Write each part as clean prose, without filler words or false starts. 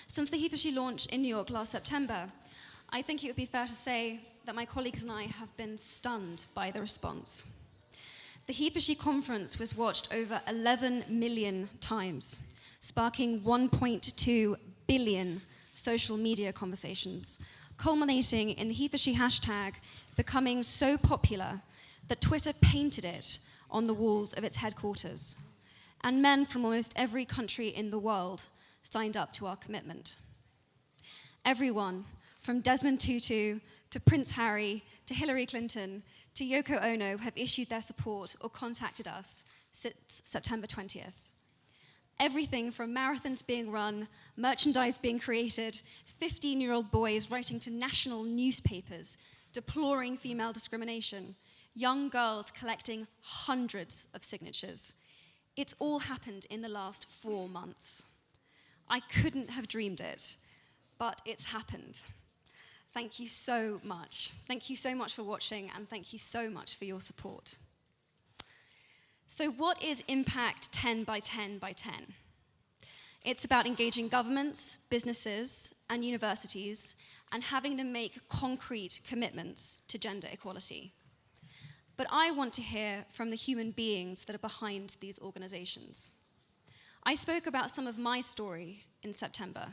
Since the He for She launch in New York last September, I think it would be fair to say that my colleagues and I have been stunned by the response. The He for She conference was watched over 11 million times, sparking 1.2 billion social media conversations, culminating in the He for She hashtag becoming so popular that Twitter painted it on the walls of its headquarters. And men from almost every country in the world signed up to our commitment. Everyone, from Desmond Tutu to Prince Harry to Hillary Clinton to Yoko Ono, have issued their support or contacted us since September 20th. Everything from marathons being run, merchandise being created, 15-year-old boys writing to national newspapers, deploring female discrimination, young girls collecting hundreds of signatures. It's all happened in the last 4 months. I couldn't have dreamed it, but it's happened. Thank you so much. Thank you so much for watching, and thank you so much for your support. So what is Impact 10 by 10 by 10? It's about engaging governments, businesses, and universities, and having them make concrete commitments to gender equality. But I want to hear from the human beings that are behind these organizations. I spoke about some of my story in September.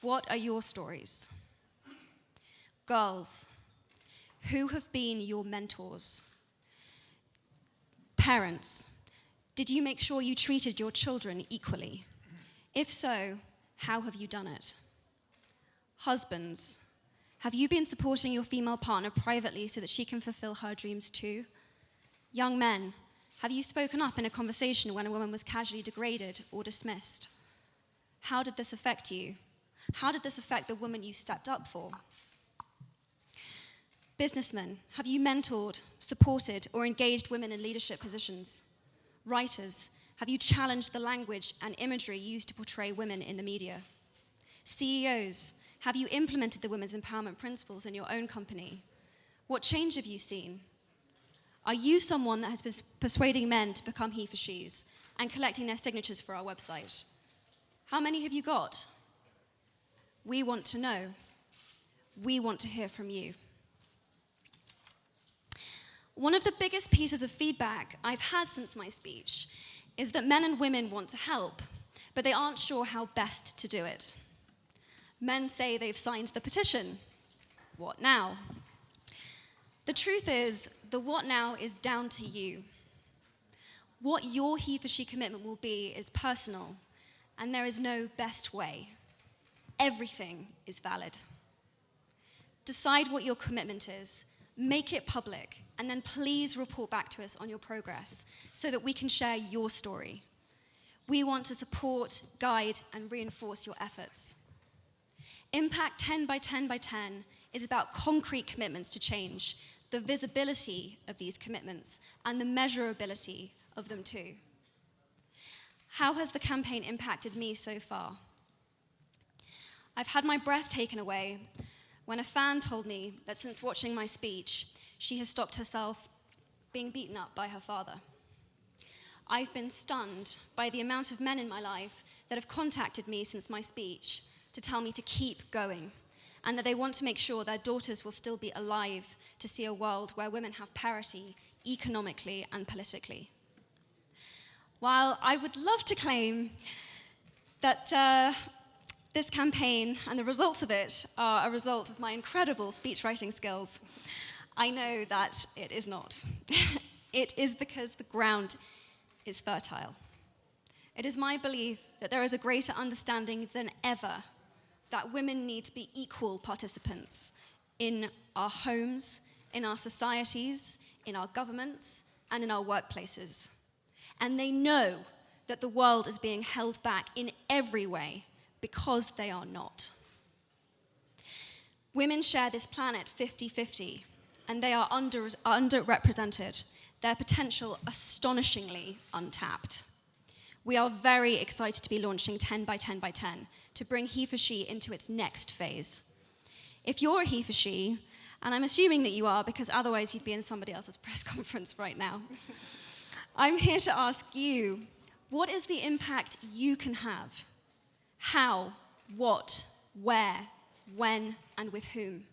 What are your stories? Girls, who have been your mentors? Parents, did you make sure you treated your children equally? If so, how have you done it? Husbands, have you been supporting your female partner privately so that she can fulfill her dreams too? Young men, have you spoken up in a conversation when a woman was casually degraded or dismissed? How did this affect you? How did this affect the woman you stepped up for? Businessmen, have you mentored, supported, or engaged women in leadership positions? Writers, have you challenged the language and imagery used to portray women in the media? CEOs, have you implemented the women's empowerment principles in your own company? What change have you seen? Are you someone that has been persuading men to become he for she's and collecting their signatures for our website? How many have you got? We want to know. We want to hear from you. One of the biggest pieces of feedback I've had since my speech is that men and women want to help, but they aren't sure how best to do it. Men say they've signed the petition. What now? The truth is, the what now is down to you. What your he for she commitment will be is personal, and there is no best way. Everything is valid. Decide what your commitment is, make it public, and then please report back to us on your progress so that we can share your story. We want to support, guide, and reinforce your efforts. Impact 10 by 10 by 10 is about concrete commitments to change, the visibility of these commitments, and the measurability of them too. How has the campaign impacted me so far? I've had my breath taken away when a fan told me that since watching my speech, she has stopped herself being beaten up by her father. I've been stunned by the amount of men in my life that have contacted me since my speech to tell me to keep going, and that they want to make sure their daughters will still be alive to see a world where women have parity economically and politically. While I would love to claim that this campaign and the results of it are a result of my incredible speech writing skills, I know that it is not. It is because the ground is fertile. It is my belief that there is a greater understanding than ever that women need to be equal participants in our homes, in our societies, in our governments, and in our workplaces. And they know that the world is being held back in every way because they are not. Women share this planet 50-50, and they are underrepresented, their potential astonishingly untapped. We are very excited to be launching 10 by 10 by 10 to bring he for she into its next phase. If you're a he for she, and I'm assuming that you are because otherwise you'd be in somebody else's press conference right now, I'm here to ask you, what is the impact you can have? How what, where, when, and with whom.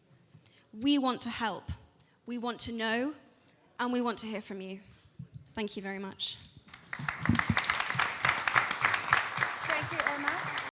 We want to help. We want to know, and we want to hear from you. Thank you very much.